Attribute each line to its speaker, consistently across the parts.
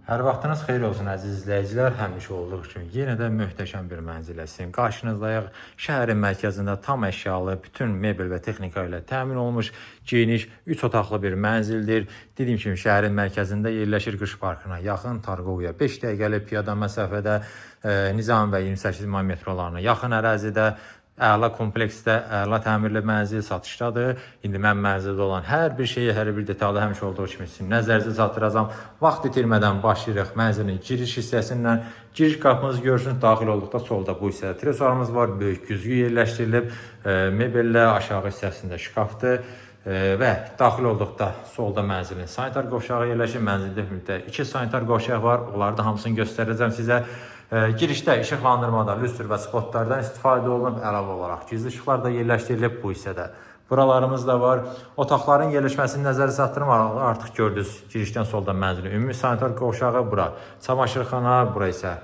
Speaker 1: Hər vaxtınız xeyir olsun əziz izləyicilər. Həmişə olduğu kimi yenə də möhtəşəm bir mənzilə sizin qarşınızdayıq. Şəhərin mərkəzində tam əşyalı, bütün mebel və texnika ilə təmin olmuş geniş 3 otaqlı bir mənzildir. Dediyim kimi şəhərin mərkəzində yerləşir, Qış Parkına yaxın, Targovya 5 dəqiqəlik piyada məsafədə, Nizami və 28 may metrolarına yaxın ərazidə. Əla kompleksdə, əla təmirli mənzil satışdadır. İndi mən mənzildə olan hər bir şeyi, hər bir detallı həmişə olduğu kimi sizin nəzərinizə çatdıracağam. Vaxt itirmədən başlayırıq mənzilin giriş hissəsindən. Giriş qapımız görürsünüz, daxil olduqda solda bu hissədə tresuarımız var. Böyük güzgü yerləşdirilib, mebellə aşağı hissəsində şkafdır. Və daxil olduqda solda mənzilin sanitar qovşağı yerləşir. Mənzildə ümumiyyətlə 2 sanitar qovşaq var. Onları da hamısını göstərəcəm sizə. Girişdə işıqlandırmada lüstr və spotlardan istifadə olunub, əlavə olaraq gizli işıqlar da yerləşdirilib bu hissədə. Buralarımız da var. Otaqların yerləşməsini nəzərə çatdırım. Artıq gördünüz, girişdən solda mənzilin ümumi sanitar qovşağı bura. Çamaşırxana, bura isə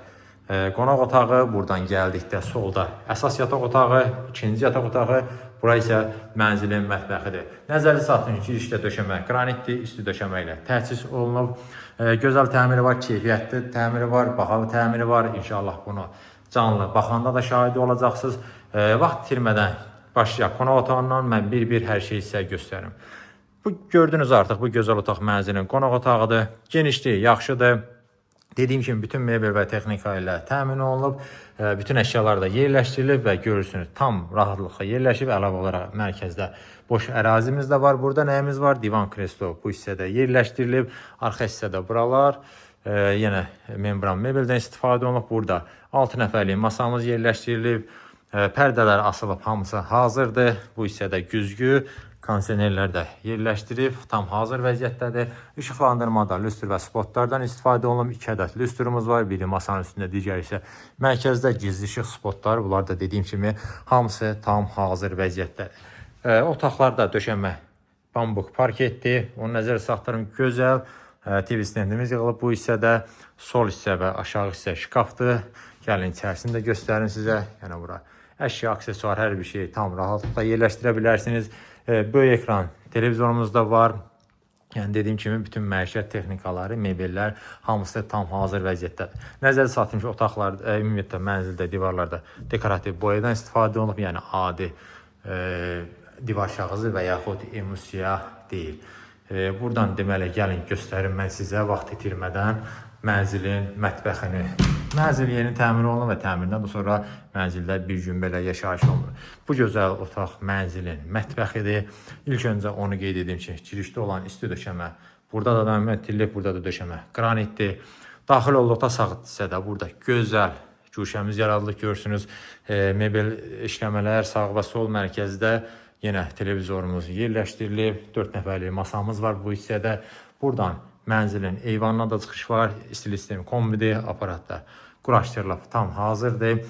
Speaker 1: qonaq otağı. Buradan gəldikdə solda əsas yataq otağı, ikinci yataq otağı. Bura isə mənzilin mətbəxidir. Nəzərə çatdırın, girişdə döşəmə qranitli, üstü döşəmə ilə təchiz olunub. Gözəl təmiri var, keyfiyyətli təmiri var, bahalı təmiri var. İnşallah bunu canlı baxanda da şahidi olacaqsınız. Vaxt itirmədən başlayaq. Qonaq otağından mən bir-bir hər şeyi sizə göstərim. Bu gördünüz artıq bu gözəl otaq mənzilin qonaq otağıdır. Genişliyi yaxşıdır. Dediyim kimi bütün mebel və texnika ilə təmin olunub. Bütün əşyalar da yerləşdirilib və görürsünüz tam rahatlıqla yerləşib. Əlavə olaraq mərkəzdə boş ərazimiz də var. Burada nəyimiz var? Divan kreslo bu hissədə yerləşdirilib. Arxa hissədə buralar. Yenə membran mebeldən istifadə olunub. Burada 6 nəfərlik masamız yerləşdirilib. Pərdələr asılıb, hamısı hazırdır. Bu hissədə güzgü, kondisionerlər də yerləşdirib, tam hazır vəziyyətdədir. İşıqlandırmada lüstr və spotlardan istifadə olunub. 2 ədəd lüstrumuz var. Biri masanın üstündə, digəri isə mərkəzdə gizli işıq spotları. Bunlar da dediyim kimi hamısı tam hazır vəziyyətdədir. Otaqlarda döşəmə bambuk parketdir. Onu nəzərə çatdırın. Gözəl TV stendimiz yığılıb bu hissədə. Sol hissə və aşağı hissə şkafdır. Gəlin içərisini də göstərim sizə. Yəni bura əşya, aksesuar, hər bir şeyi tam rahatlıqla yerləşdirə bilərsiniz. Böyük ekran televizorumuz da var. Yəni dediyim kimi bütün məişət texnikaları, mebellər hamısı tam hazır vəziyyətdədir. Nəzərə çatdırım ki, otaqlarda, ümumiyyətlə mənzildə, divarlarda dekorativ boyadan istifadə olunub. Yəni adi divar kağızı və yaxud emulsiya deyil. Buradan deməli gəlin göstərim mən sizə vaxt itirmədən mənzilin mətbəxini. Mənzil yeni təmin olunur və təmirdən sonra mənzildə bir gün belə yaşayış olunur. Bu gözəl otaq mənzilin mətbəxidir. İlk öncə onu qeyd edim ki, girişdə olan isti döşəmə. Burada da müəttəllik, burada da döşəmə qranitdir. Daxil olduqda sağ hissədə burada gözəl güşəmiz yaradılıb görürsünüz. Mebel işləmələr sağ və sol mərkəzdə. Yenə televizorumuz yerləşdirilib. 4 nəfərlik masamız var bu hissədə. Buradan mənzilin eyvanına da çıxış var. İstilik sistemi kombidir, aparatda quraşdırılıb, tam hazırdır.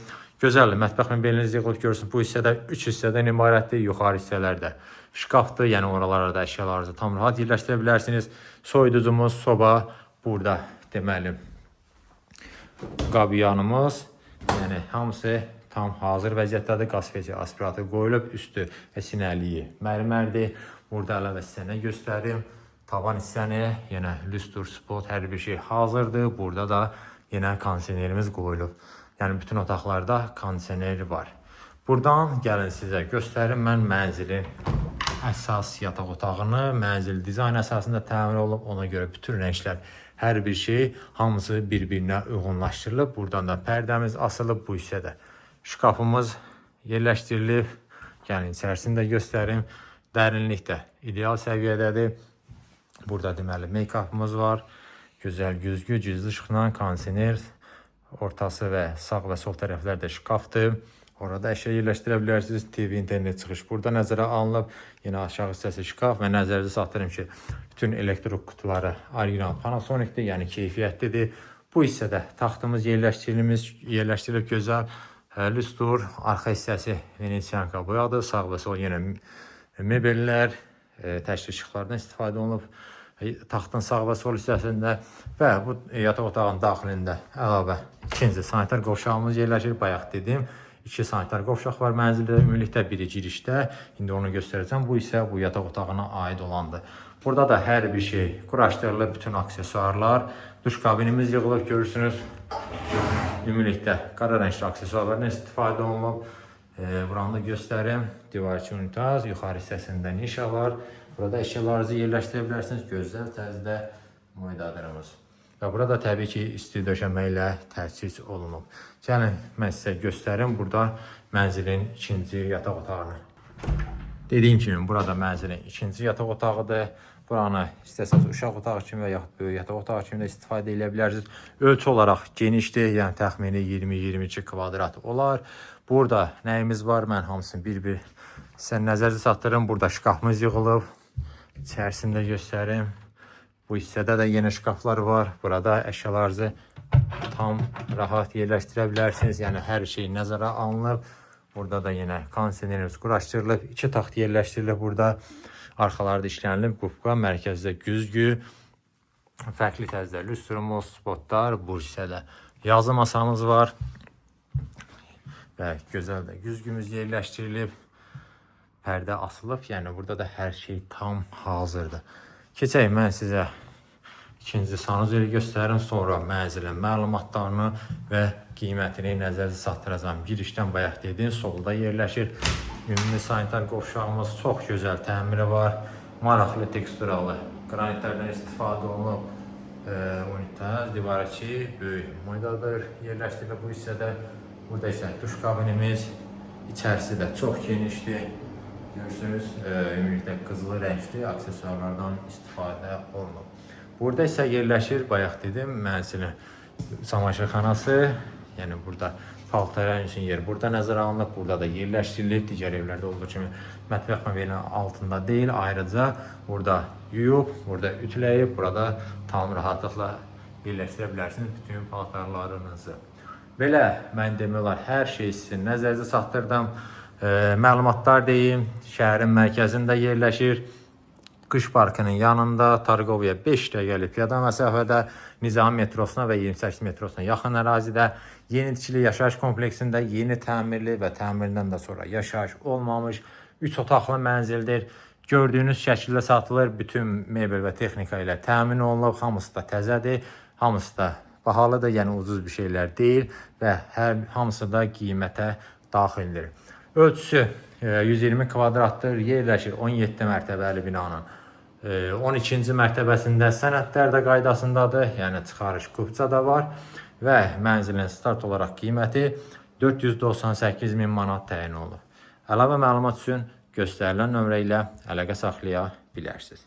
Speaker 1: Gözəl mətbəx mebeliniz yığılıb görürsünüz. Bu hissədə 3 hissədən ibarətdir. Yuxarı hissələrdə şkafdır. Yəni oralara da əşyalarınızı tam rahat yerləşdirə bilərsiniz. Soyuducumuz, soba burada deməli qabyanımız. Yəni hamısı tam hazır vəziyyətdədir. Qaz feci aspirator qoyulub, üstü və sinəliyi mərmərdir. Burada əlavə hissəni göstərim. Tavan hissəni, yenə lüstr, spot, hər bir şey hazırdır. Burada da yenə kondisionerimiz qoyulub. Yəni bütün otaqlarda kondisioner var. Buradan gəlin sizə göstərim mən mənzilin əsas yataq otağını. Mənzil dizayn əsasında təmin olunub. Ona görə bütün rənglər, hər bir şey hamısı bir-birinə uyğunlaşdırılıb. Buradan da pərdəmiz asılıb bu hissədə. Şkafımız yerləşdirilib. Yəni içərisini də göstərim. Dərinlikdə ideal səviyyədədir. Burada deməli make-up'ımız var. Gözəl güzgü, gizli işıqla, kondisioner, ortası və sağ və sol tərəflərdə şkafdır. Orada əşya yerləşdirə bilərsiniz. TV, internet çıxış burada nəzərə alınıb. Yenə aşağı hissəsi şkaf və nəzərinizə çatdırım ki, bütün elektrik qutuları orijinal Panasonic'dir, yəni keyfiyyətlidir. Bu hissədə taxtımız yerləşdirilib gözəl lüstr, arxa hissəsi Venesianka boyadır. Sağ və sol yenə mebellər, təşkil işıqlardan istifadə olunub. Taxtın sağ və sol hissəsində və bu yataq otağının daxilində əlavə ikinci sanitar qovşağımız yerləşir. Bayaq dedim, 2 sanitar qovşaq var mənzildə, ümumilikdə biri girişdə. İndi onu göstərəcəm. Bu isə bu yataq otağına aid olandır. Burada da hər bir şey quraşdırılıb, bütün aksesuarlar. Duş kabinimiz yığılıb görürsünüz. Ümumilikdə qara rəngli aksesuarlardan istifadə olunub. Buranı da göstərim. Divarçı unitaz, yuxarı hissəsində nişa var. Burada əşyalarınızı yerləşdirə bilərsiniz. Gözəl tərzdə moydadırımız. Və burada təbii ki, isti döşəmə ilə təchiz olunub. Gəlin, mən sizə göstərim burada mənzilin ikinci yataq otağını. Dediyim kimi, burada mənzilin ikinci yataq otağıdır. Buranı istəsəniz uşaq otağı kimi və yaxud böyük yataq otağı kimi də istifadə edə bilərsiniz. Ölçü olaraq genişdir, yəni təxmini 20-22 kvadrat olar. Burada nəyimiz var? Mən hamısını bir-bir sizə nəzərdə çatdırım. Burada şkafımız yığılıb. İçərisində göstərim. Bu hissədə də yeni şkaflar var. Burada əşyalarınızı tam rahat yerləşdirə bilərsiniz. Yəni hər şey nəzərə alınıb. Burada da yenə kondisionerimiz quraşdırılıb. 2 taxt yerləşdirilib burada. Arxalarda işlənilib, qubqa, mərkəzdə güzgü, fərqli tərzdə lüstrumuz, spotlar, bu hissədə yazı masamız var və gözəl də güzgümüz yerləşdirilib, pərdə asılıb, yəni burada da hər şey tam hazırdır. Keçək, mən sizə ikinci sanuzeli göstərim, sonra mənzilin məlumatlarını və qiymətini nəzərdə çatdıracağım. Girişdən bayaq dediyim solda yerləşir. Ümumi sanitar qovşağımız çox gözəl təmiri var. Maraqlı teksturalı qranitlərdən istifadə olunub. Unitaz, divarçı, böyük moydadır yerləşdirilib bu hissədə. Burada isə duş kabinimiz, içərisi də çox genişdir. Görürsünüz, ümumilikdə qızılı rəngli aksesuarlardan istifadə olunub. Burada isə yerləşir, bayaq dedim, mənzilin çamaşırxanası, yəni burada paltarlar üçün yer burada nəzərə alınıb, burada da yerləşdirilib. Digər evlərdə olduğu kimi mətbəx mebelinin altında deyil, ayrıca burada yuyub, burada ütüləyib, burada tam rahatlıqla yerləşdirə bilərsiniz bütün paltarlarınızı. Belə, mən demək olar, hər şey sizin nəzərinizə çatdırdım. Məlumatlar deyim, şəhərin mərkəzində yerləşir. Qış parkının yanında, Targoviya 5 dəqiqəlik piyada məsafədə, Nizami metrosuna və 28 metrosuna yaxın ərazidə, yeni tikili yaşayış kompleksində yeni təmirli və təmirindən də sonra yaşayış olmamış 3 otaqlı mənzildir. Gördüyünüz şəkildə satılır, bütün mebel və texnika ilə təmin olunub, hamısı da təzədir, hamısı da bahalıdır, yəni ucuz bir şeylər deyil və hamısı da qiymətə daxildir. Ölçüsü 120 kvadratdır, yerləşir 17 mərtəbəli binanın 12-ci mərtəbəsində sənədlər də qaydasındadır, yəni çıxarış qubça da var və mənzilin start olaraq qiyməti 498.000 manat təyin olunub. Əlavə məlumat üçün göstərilən nömrə ilə əlaqə saxlaya bilərsiniz.